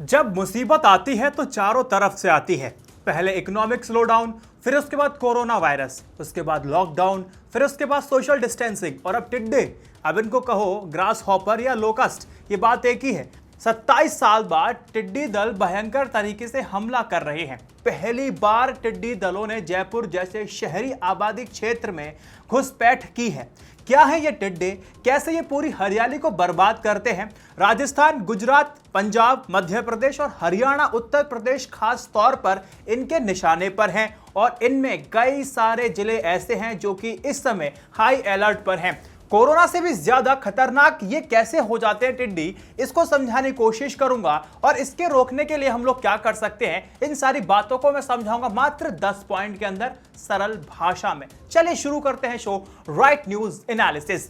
जब मुसीबत आती है तो चारों तरफ से आती है। पहले इकोनॉमिक स्लोडाउन, फिर उसके बाद कोरोना वायरस, उसके बाद लॉकडाउन, फिर उसके बाद सोशल डिस्टेंसिंग और अब टिड्डे। अब इनको कहो ग्रास हॉपर या लोकस्ट, ये बात एक ही है। 27 साल बाद टिड्डी दल भयंकर तरीके से हमला कर रहे हैं। पहली बार टिड्डी दलों ने जयपुर जैसे शहरी आबादी क्षेत्र में घुसपैठ की है। क्या है ये टिड्डे, कैसे ये पूरी हरियाली को बर्बाद करते हैं? राजस्थान, गुजरात, पंजाब, मध्य प्रदेश और हरियाणा, उत्तर प्रदेश खास तौर पर इनके निशाने पर हैं और इनमें कई सारे जिले ऐसे हैं जो कि इस समय हाई अलर्ट पर हैं। कोरोना से भी ज्यादा खतरनाक ये कैसे हो जाते हैं टिड्डी, इसको समझाने की कोशिश करूंगा और इसके रोकने के लिए हम लोग क्या कर सकते हैं, इन सारी बातों को मैं समझाऊंगा मात्र 10 पॉइंट के अंदर सरल भाषा में। चलिए शुरू करते हैं शो राइट न्यूज एनालिसिस।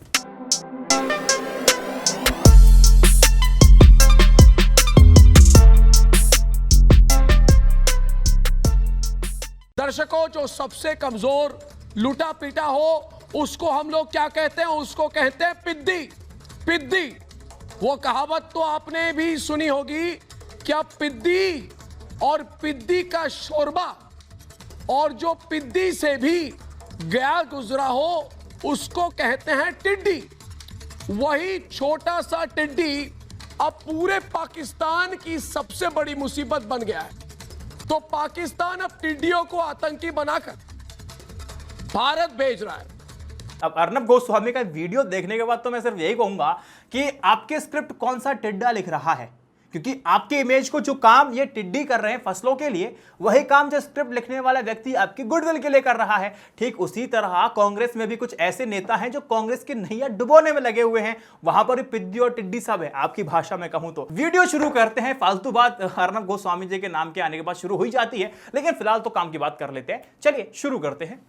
दर्शकों, जो सबसे कमजोर लूटा पीटा हो उसको हम लोग क्या कहते हैं? उसको कहते हैं पिद्दी। पिद्दी, वो कहावत तो आपने भी सुनी होगी, क्या पिद्दी और पिद्दी का शोरबा, और जो पिद्दी से भी गया गुजरा हो उसको कहते हैं टिड्डी। वही छोटा सा टिड्डी अब पूरे पाकिस्तान की सबसे बड़ी मुसीबत बन गया है। तो पाकिस्तान अब टिड्डियों को आतंकी बनाकर भारत भेज रहा है। अब अर्नब गोस्वामी का वीडियो देखने के बाद तो मैं सिर्फ यही कहूंगा कि आपके स्क्रिप्ट कौन सा टिड्डा लिख रहा है, क्योंकि आपके इमेज को जो काम ये टिड्डी कर रहे हैं फसलों के लिए, वही काम जो स्क्रिप्ट लिखने वाला व्यक्ति आपकी गुडविल के लिए कर रहा है। ठीक उसी तरह कांग्रेस में भी कुछ ऐसे नेता हैं जो कांग्रेस की नैया डुबोने में लगे हुए हैं, वहां पर भी पिद्दी और टिड्डी सब है, आपकी भाषा में कहूं तो। वीडियो शुरू करते हैं। फालतू बात अर्नब गोस्वामी जी के नाम के आने के बाद शुरू हो जाती है, लेकिन फिलहाल तो काम की बात कर लेते हैं। चलिए शुरू करते हैं।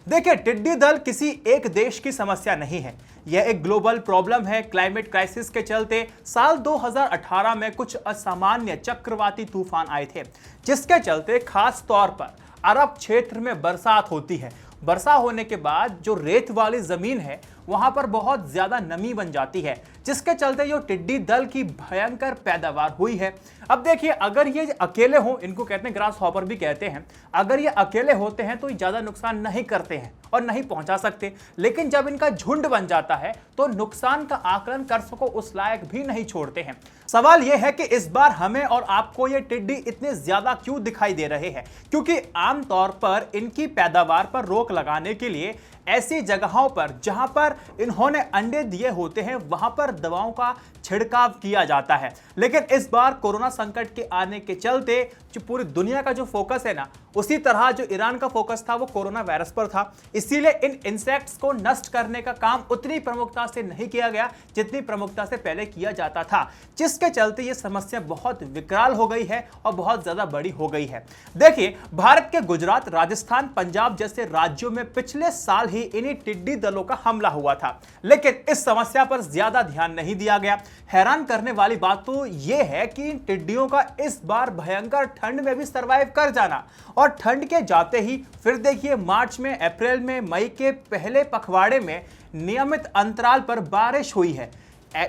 देखिए, टिड्डी दल किसी एक देश की समस्या नहीं है, यह एक ग्लोबल प्रॉब्लम है। क्लाइमेट क्राइसिस के चलते साल 2018 में कुछ असामान्य चक्रवाती तूफान आए थे, जिसके चलते खास तौर पर अरब क्षेत्र में बरसात होती है। वर्षा होने के बाद जो रेत वाली जमीन है वहां पर बहुत ज्यादा नमी बन जाती है, जिसके चलते जो टिड्डी दल की भयंकर पैदावार हुई है। अब देखिए, अगर ये अकेले हों, इनको कहते हैं ग्रास हॉपर भी कहते हैं, अगर ये अकेले होते हैं तो ज्यादा नुकसान नहीं करते हैं और नहीं पहुंचा सकते, लेकिन जब इनका झुंड बन जाता है तो नुकसान का आकलन कर सको उस लायक भी नहीं छोड़ते हैं। सवाल यह है कि इस बार हमें और आपको ये टिड्डी इतने ज्यादा क्यों दिखाई दे रहे हैं? क्योंकि आमतौर पर इनकी पैदावार पर रोक लगाने के लिए ऐसी जगहों पर जहां पर इन्होंने अंडे दिए होते हैं वहां पर दवाओं का छिड़काव किया जाता है। लेकिन इस बार कोरोना संकट के आने के चलते जो पूरी दुनिया का जो फोकस है ना, उसी तरह जो ईरान का फोकस था वो कोरोना वायरस पर था। इसीलिए इन इंसेक्ट्स को नष्ट करने का काम उतनी प्रमुखता से नहीं किया गया जितनी प्रमुखता से पहले किया जाता था, जिसके चलते ये समस्या बहुत विकराल हो गई है और बहुत ज्यादा बड़ी हो गई है। देखिए, भारत के गुजरात, राजस्थान, पंजाब जैसे राज्यों में पिछले साल ही इन्हीं टिड्डी दलों का हमला हुआ था, लेकिन इस समस्या पर ज्यादा ध्यान नहीं दिया गया। हैरान करने वाली बात तो यह है कि इन टिड्डियों का इस बार भयंकर ठंड में भी सरवाइव कर जाना, और ठंड के जाते ही फिर देखिए मार्च में, अप्रैल में, मई के पहले पखवाड़े में नियमित अंतराल पर बारिश हुई है,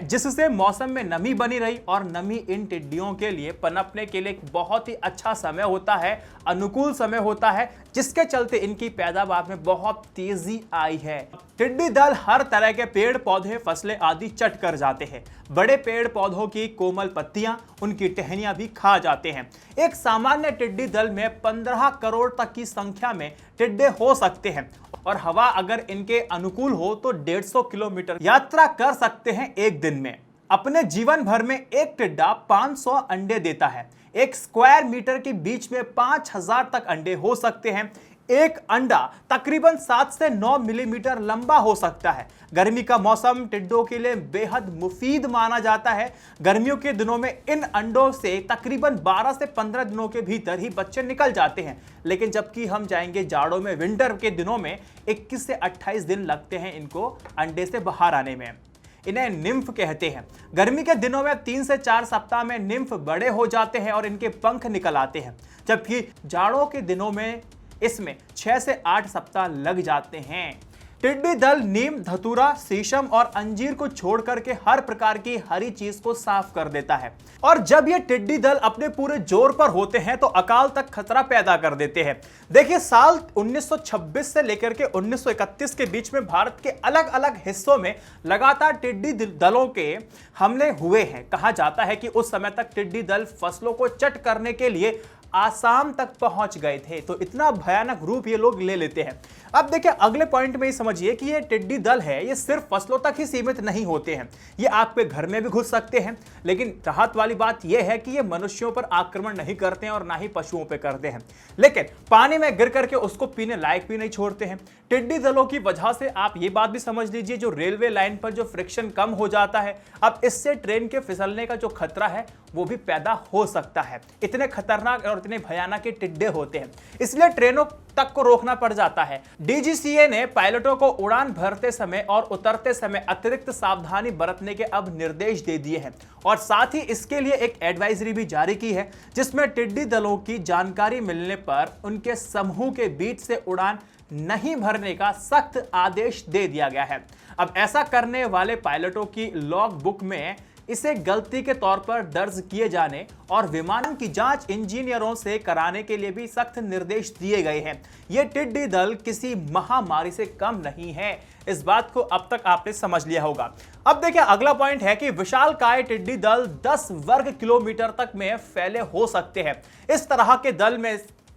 जिससे मौसम में नमी बनी रही। और नमी इन टिड्डियों के लिए पनपने के लिए एक बहुत ही अच्छा समय होता है, अनुकूल समय होता है, जिसके चलते इनकी पैदावार में बहुत तेजी आई है। टिड्डी दल हर तरह के पेड़ पौधे, फसलें आदि चट कर जाते हैं। बड़े पेड़ पौधों की कोमल पत्तियां, उनकी टहनियां भी खा जाते हैं। एक सामान्य टिड्डी दल में 15 करोड़ तक की संख्या में टिड्डे हो सकते हैं, और हवा अगर इनके अनुकूल हो तो 150 किलोमीटर यात्रा कर सकते हैं एक दिन में। अपने जीवन भर में एक टिड्डा 500 अंडे देता है। एक स्क्वायर मीटर के बीच में 5000 तक अंडे हो सकते हैं। एक अंडा तकरीबन 7 से 9 मिलीमीटर लंबा हो सकता है। गर्मी का मौसम टिड्डों के लिए बेहद मुफीद माना जाता है। गर्मियों के दिनों में इन अंडों से तकरीबन 12 से 15 दिनों के भीतर ही बच्चे निकल जाते हैं, लेकिन जबकि हम जाएंगे जाड़ों में, विंटर के दिनों में 21 से 28 दिन लगते हैं इनको अंडे से बाहर आने में। इन्हें निम्फ कहते हैं। गर्मी के दिनों में 3 से 4 सप्ताह में निम्फ बड़े हो जाते हैं और इनके पंख निकल आते हैं, जबकि जाड़ों के दिनों में इसमें 6 से 8 सप्ताह लग जाते हैं। टिड्डी दल नीम, धतूरा, शीशम और अंजीर को छोड़ करके हर प्रकार की हरी चीज को साफ कर देता है। और जब ये टिड्डी दल अपने पूरे जोर पर होते हैं तो अकाल तक खतरा पैदा कर देते हैं। देखिए, साल 1926 से लेकर के 1931 के बीच में भारत के अलग अलग हिस्सों में लगातार टिड्डी दलों के हमले हुए हैं। कहा जाता है कि उस समय तक टिड्डी दल फसलों को चट करने के लिए आसाम तक पहुंच गए थे। तो इतना भयानक रूप ये लोग ले लेते हैं। अब देखिए, अगले पॉइंट में ये समझिए कि ये टिड्डी दल है, ये सिर्फ फसलों तक ही सीमित नहीं होते हैं, ये आपके घर में भी घुस सकते हैं। लेकिन राहत वाली बात यह है कि ये मनुष्यों पर आक्रमण नहीं करते हैं और ना ही पशुओं पर करते हैं, लेकिन पानी में गिर करके उसको पीने लायक भी नहीं छोड़ते हैं। टिड्डी दलों की वजह से आप ये बात भी समझ लीजिए, जो रेलवे लाइन पर जो फ्रिक्शन कम हो जाता है, अब इससे ट्रेन के फिसलने का जो खतरा है वो भी पैदा हो सकता है। इतने खतरनाक और इतने भयानक टिड्डे होते हैं, इसलिए ट्रेनों तक को रोकना पड़ जाता है। डीजीसीए ने पायलटों को उड़ान भरते समय और उतरते समय अतिरिक्त सावधानी बरतने के अब निर्देश दे दिए हैं और साथ ही इसके लिए एक एडवाइजरी भी जारी की है, जिसमें टिड्डी दलों की जानकारी मिलने पर उनके समूह के बीच से उड़ान नहीं भरने का सख्त आदेश दे दिया गया है। अब ऐसा करने वाले पायलटों की लॉग बुक में इसे गलती के तौर पर दर्ज किए जाने और विमान की जांच इंजीनियरों से कराने के लिए भी सख्त निर्देश दिए गए हैं। ये टिड्डी दल किसी महामारी से कम नहीं है, इस बात को अब तक आपने समझ लिया होगा। अब देखिए, अगला पॉइंट है कि विशालकाय टिड्डी दल 10 वर्ग किलोमीटर तक में फैले हो सकते हैं। इस तरह के दल में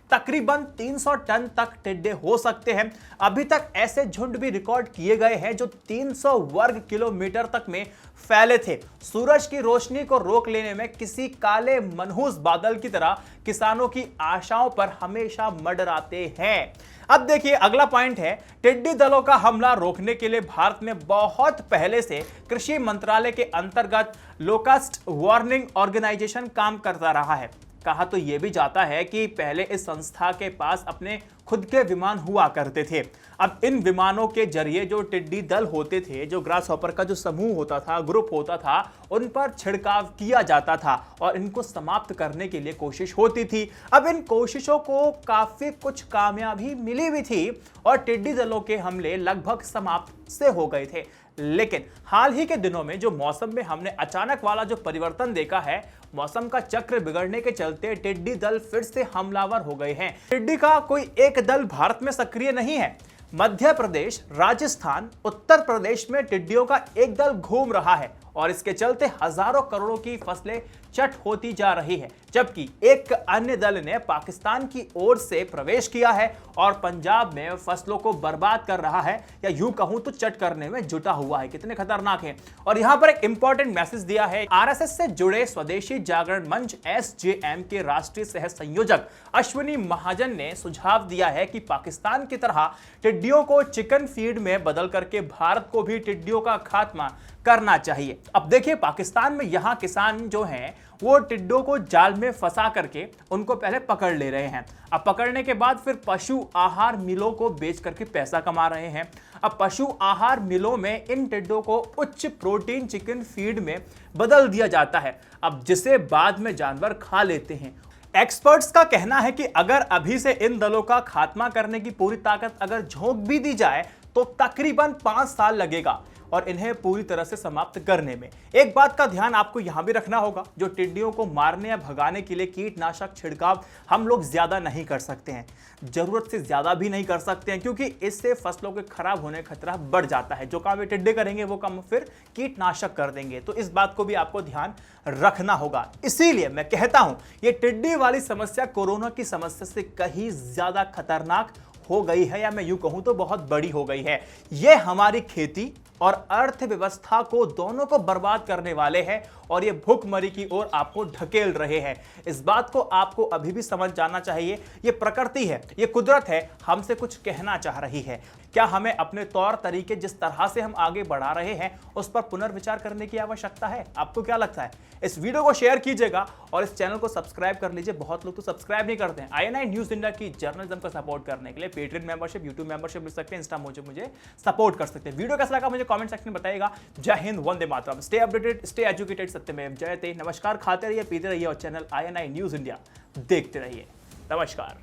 तकरीबन 300 टन तक टिड्डे हो सकते हैं। अभी तक ऐसे झुंड भी रिकॉर्ड किए गए हैं जो 300 वर्ग किलोमीटर तक में फैले थे। सूरज की रोशनी को रोक लेने में किसी काले मनहूस बादल की तरह किसानों की आशाओं पर हमेशा मंडराते हैं। अब देखिए, अगला पॉइंट है, टिड्डी दलों का हमला रोकने के लिए भारत में बहुत पहले से कृषि मंत्रालय के अंतर्गत लोकस्ट वार्निंग ऑर्गेनाइजेशन काम करता रहा है। कहा तो यह भी जाता है कि पहले इस संस्था के पास अपने खुद के विमान हुआ करते थे। अब इन विमानों के जरिए जो टिड्डी दल होते थे, जो ग्रास हॉपर का जो समूह होता था, ग्रुप होता था, उन पर छिड़काव किया जाता था और इनको समाप्त करने के लिए कोशिश होती थी। अब इन कोशिशों को काफी कुछ कामयाबी मिली भी थी और टिड्डी दलों के हमले लगभग समाप्त से हो गए थे। लेकिन हाल ही के दिनों में जो मौसम में हमने अचानक वाला जो परिवर्तन देखा है, मौसम का चक्र बिगड़ने के चलते टिड्डी दल फिर से हमलावर हो गए हैं। टिड्डी का कोई एक दल भारत में सक्रिय नहीं है। मध्य प्रदेश, राजस्थान, उत्तर प्रदेश में टिड्डियों का एक दल घूम रहा है और इसके चलते हजारों करोड़ों की फसलें चट होती जा रही है, जबकि एक अन्य दल ने पाकिस्तान की ओर से प्रवेश किया है और पंजाब में फसलों को बर्बाद कर रहा है, या यूं कहूं तो चट करने में जुटा हुआ है। कितने खतरनाक है। और यहां पर एक इंपॉर्टेंट मैसेज दिया है। आरएसएस से जुड़े स्वदेशी जागरण मंच एसजेएम के राष्ट्रीय सह संयोजक अश्विनी महाजन ने सुझाव दिया है कि पाकिस्तान की तरह टिड्डियों को चिकन फीड में बदल करके भारत को भी टिड्डियों का खात्मा करना चाहिए। अब देखिए, पाकिस्तान में यहां किसान जो हैं वो टिड्डों को जाल में फंसा करके उनको पहले पकड़ ले रहे हैं। अब पकड़ने के बाद फिर पशु आहार मिलों को बेच करके पैसा कमा रहे हैं। अब पशु आहार मिलों में इन टिड्डों को उच्च प्रोटीन चिकन फीड में बदल दिया जाता है, अब जिसे बाद में जानवर खा लेते हैं। एक्सपर्ट्स का कहना है कि अगर अभी से इन दलों का खात्मा करने की पूरी ताकत अगर झोंक भी दी जाए तो तकरीबन 5 साल लगेगा और इन्हें पूरी तरह से समाप्त करने में। एक बात का ध्यान आपको यहां भी रखना होगा, जो टिड्डियों को मारने या भगाने के लिए कीटनाशक छिड़काव हम लोग ज्यादा नहीं कर सकते हैं, जरूरत से ज्यादा भी नहीं कर सकते हैं, क्योंकि इससे फसलों के खराब होने का खतरा बढ़ जाता है। जो काम ये टिड्डे करेंगे वो काम फिर कीटनाशक कर देंगे, तो इस बात को भी आपको ध्यान रखना होगा। इसीलिए मैं कहता हूं, ये टिड्डी वाली समस्या कोरोना की समस्या से कहीं ज्यादा खतरनाक हो गई है, या मैं यूं कहूं तो बहुत बड़ी हो गई है। ये हमारी खेती और अर्थव्यवस्था को दोनों को बर्बाद करने वाले हैं और ये भूखमरी की ओर आपको ढकेल रहे हैं। इस बात को आपको अभी भी समझ जाना चाहिए। ये प्रकृति है, ये कुदरत है, हमसे कुछ कहना चाह रही है। क्या हमें अपने तौर तरीके जिस तरह से हम आगे बढ़ा रहे हैं उस पर पुनर्विचार करने की आवश्यकता है? आपको क्या लगता है? इस वीडियो को शेयर कीजिएगा और इस चैनल को सब्सक्राइब कर लीजिए। बहुत लोग तो सब्सक्राइब नहीं करते हैं। INI न्यूज इंडिया की जर्नलिज्म को सपोर्ट करने के लिए पेट्रियन मेंबरशिप, यूट्यूब मेंबरशिप मिल सकते हैं, इंस्टा मुझे सपोर्ट कर सकते हैं। वीडियो कैसा लगा मुझे कमेंट सेक्शन में बताइएगा। जय Hind, Vande Mataram. Stay updated, stay educated, सत्यमेव जयते। नमस्कार, खाते रहिए, पीते रहिए और चैनल INI न्यूज इंडिया देखते रहिए। नमस्कार।